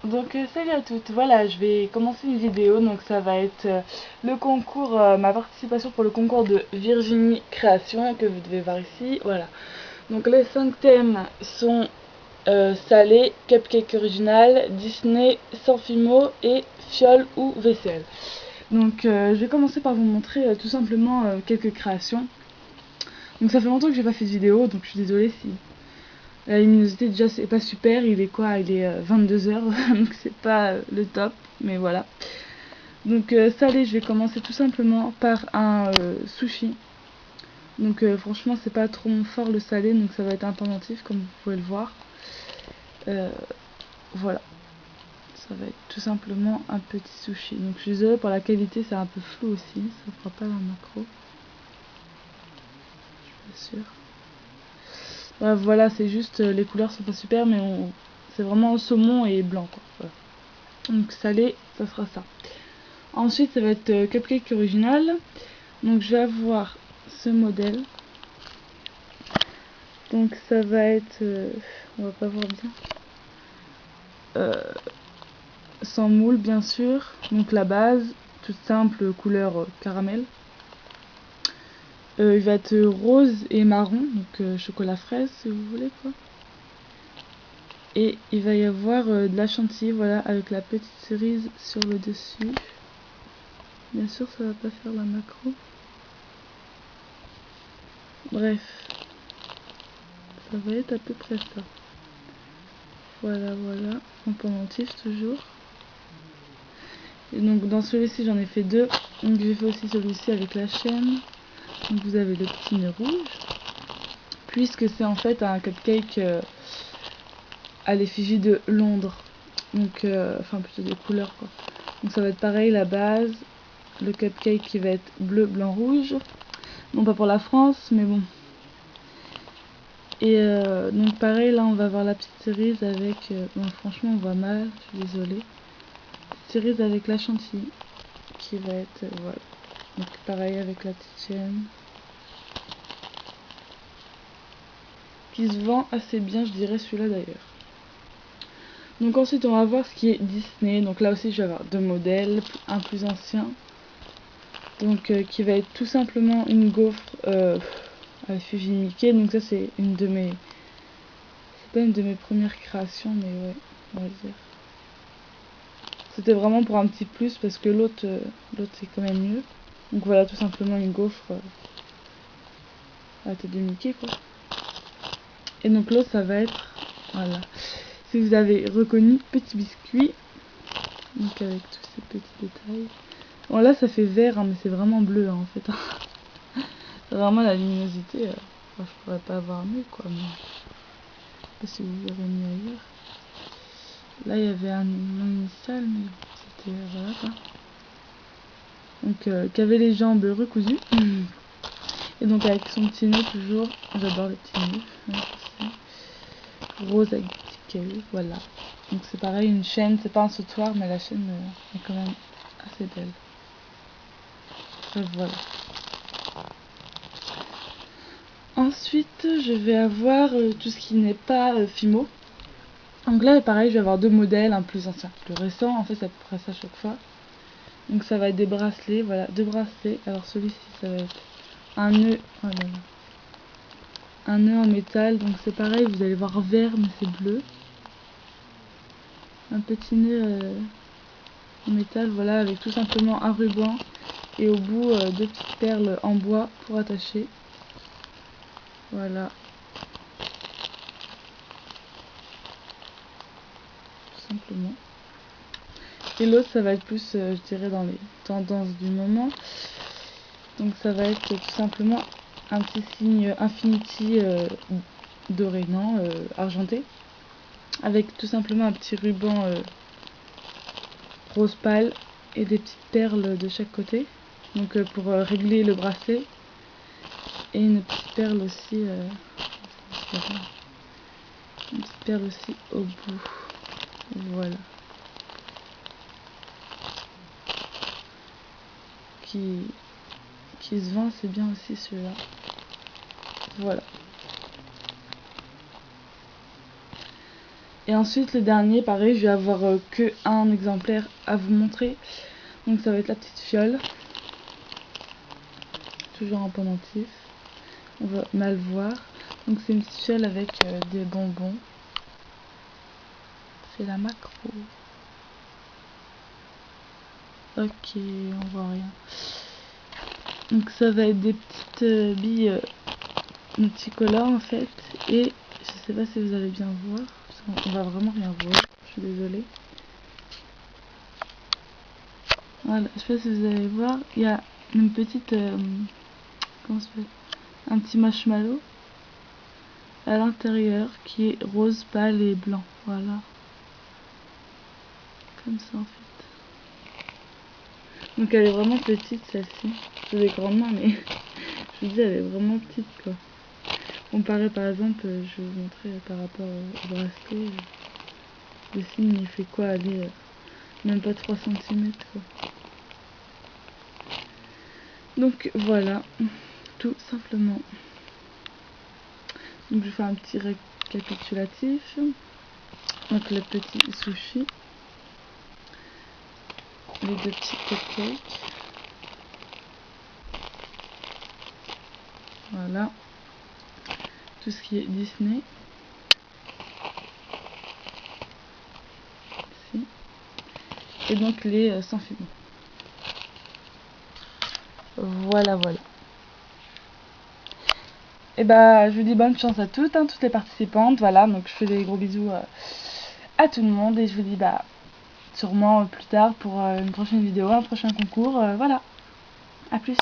Salut à toutes, voilà je vais commencer une vidéo, donc ça va être le concours, ma participation pour le concours de Virginie Création que vous devez voir ici, voilà. Donc les 5 thèmes sont salé, cupcake original, Disney, sans fimo et fiole ou vaisselle. Donc je vais commencer par vous montrer tout simplement quelques créations. Donc ça fait longtemps que j'ai pas fait de vidéo, donc je suis désolée si la luminosité déjà c'est pas super, il est quoi? Il est 22 h, donc c'est pas le top, mais voilà. Donc salé, je vais commencer tout simplement par un sushi. Donc franchement c'est pas trop mon fort le salé, donc ça va être un pendentif comme vous pouvez le voir. Voilà, ça va être tout simplement un petit sushi. Donc je suis désolée pour la qualité, c'est un peu flou aussi, ça fera pas la macro. Je suis sûre. Voilà, c'est juste les couleurs sont pas super, mais c'est vraiment saumon et blanc quoi. Voilà. Donc salé, ça sera ça. Ensuite, ça va être cupcake original. Donc je vais avoir ce modèle. Donc ça va être, on va pas voir bien, sans moule bien sûr. Donc la base, toute simple, couleur caramel. Il va être rose et marron, donc chocolat fraise si vous voulez quoi. Et il va y avoir de la chantilly, voilà, avec la petite cerise sur le dessus. Bien sûr, ça va pas faire la macro. Bref, ça va être à peu près ça. Voilà, en pendentif toujours. Et donc dans celui-ci j'en ai fait deux. Donc j'ai fait aussi celui-ci avec la chaîne. Donc vous avez le petit nœud rouge. Puisque c'est en fait un cupcake à l'effigie de Londres. Donc enfin plutôt des couleurs quoi. Donc ça va être pareil la base. Le cupcake qui va être bleu, blanc, rouge. Non pas pour la France mais bon. Et donc pareil là on va avoir la petite cerise avec, bon franchement on voit mal, je suis désolée. Cerise avec la chantilly qui va être, voilà. Donc pareil avec la petite chaîne. Qui se vend assez bien je dirais celui-là d'ailleurs. Donc ensuite on va voir ce qui est Disney. Donc là aussi je vais avoir deux modèles, un plus ancien. Donc qui va être tout simplement une gaufre à l'effigie Mickey. Donc ça c'est une de mes... C'est pas une de mes premières créations mais ouais, on va dire. C'était vraiment pour un petit plus parce que l'autre c'est quand même mieux. Donc voilà tout simplement une gaufre à la tête de Mickey quoi. Et donc l'autre ça va être, voilà, si vous avez reconnu, petit biscuit. Donc avec tous ces petits détails. Bon là ça fait vert hein, mais c'est vraiment bleu hein, en fait. Vraiment la luminosité, je pourrais pas avoir mieux quoi. Mais... je sais pas si vous verrez mieux ailleurs. Là il y avait un nom initial mais c'était voilà quoi. Donc qui avait les jambes recousues. Et donc avec son petit nœud toujours, j'adore les petits nœuds. Rose avec des petits cailloux, voilà. Donc c'est pareil, une chaîne, c'est pas un sautoir mais la chaîne est quand même assez belle. Voilà. Ensuite je vais avoir tout ce qui n'est pas Fimo. Donc là pareil je vais avoir deux modèles, un plus ancien, plus récent, en fait c'est à peu près ça chaque fois. Donc ça va être des bracelets, voilà, deux bracelets. Alors celui-ci ça va être un nœud, oh là là. Un nœud en métal, donc c'est pareil, vous allez voir vert mais c'est bleu. Un petit nœud en métal, voilà, avec tout simplement un ruban et au bout deux petites perles en bois pour attacher. Voilà. Tout simplement. Et l'autre ça va être plus je dirais dans les tendances du moment. Donc ça va être tout simplement un petit signe infinity doré, non, argenté. Avec tout simplement un petit ruban rose pâle et des petites perles de chaque côté. Donc pour régler le bracelet. Et une petite perle aussi. Une petite perle aussi au bout. Voilà. Qui se vend, c'est bien aussi celui-là. Voilà. Et ensuite le dernier, pareil, je vais avoir que un exemplaire à vous montrer. Donc ça va être la petite fiole. Toujours en pendentif. On va mal voir. Donc c'est une petite fiole avec des bonbons. C'est la macro. Ok, on voit rien. Donc ça va être des petites billes multicolores en fait. Et je sais pas si vous allez bien voir. Parce qu'on va vraiment rien voir. Je suis désolée. Voilà, je sais pas si vous allez voir. Il y a une petite... comment ça s'appelle ? Un petit marshmallow à l'intérieur qui est rose pâle et blanc. Voilà. Comme ça en fait. Donc elle est vraiment petite celle-ci. C'est des grandes mains mais je vous dis elle est vraiment petite quoi. Comparé par exemple, je vais vous montrer par rapport au bracelet. Le signe il fait quoi aller même pas 3 cm quoi. Donc voilà, tout simplement. Donc je fais un petit récapitulatif. Donc le petit sushi. Les deux petits cupcakes. Voilà. Tout ce qui est Disney. Ici. Et donc les sans fumée. Voilà, voilà. Et bah, je vous dis bonne chance à toutes, hein, toutes les participantes. Voilà, donc je fais des gros bisous à tout le monde. Et je vous dis bah, sûrement plus tard pour une prochaine vidéo, un prochain concours. Voilà, à plus.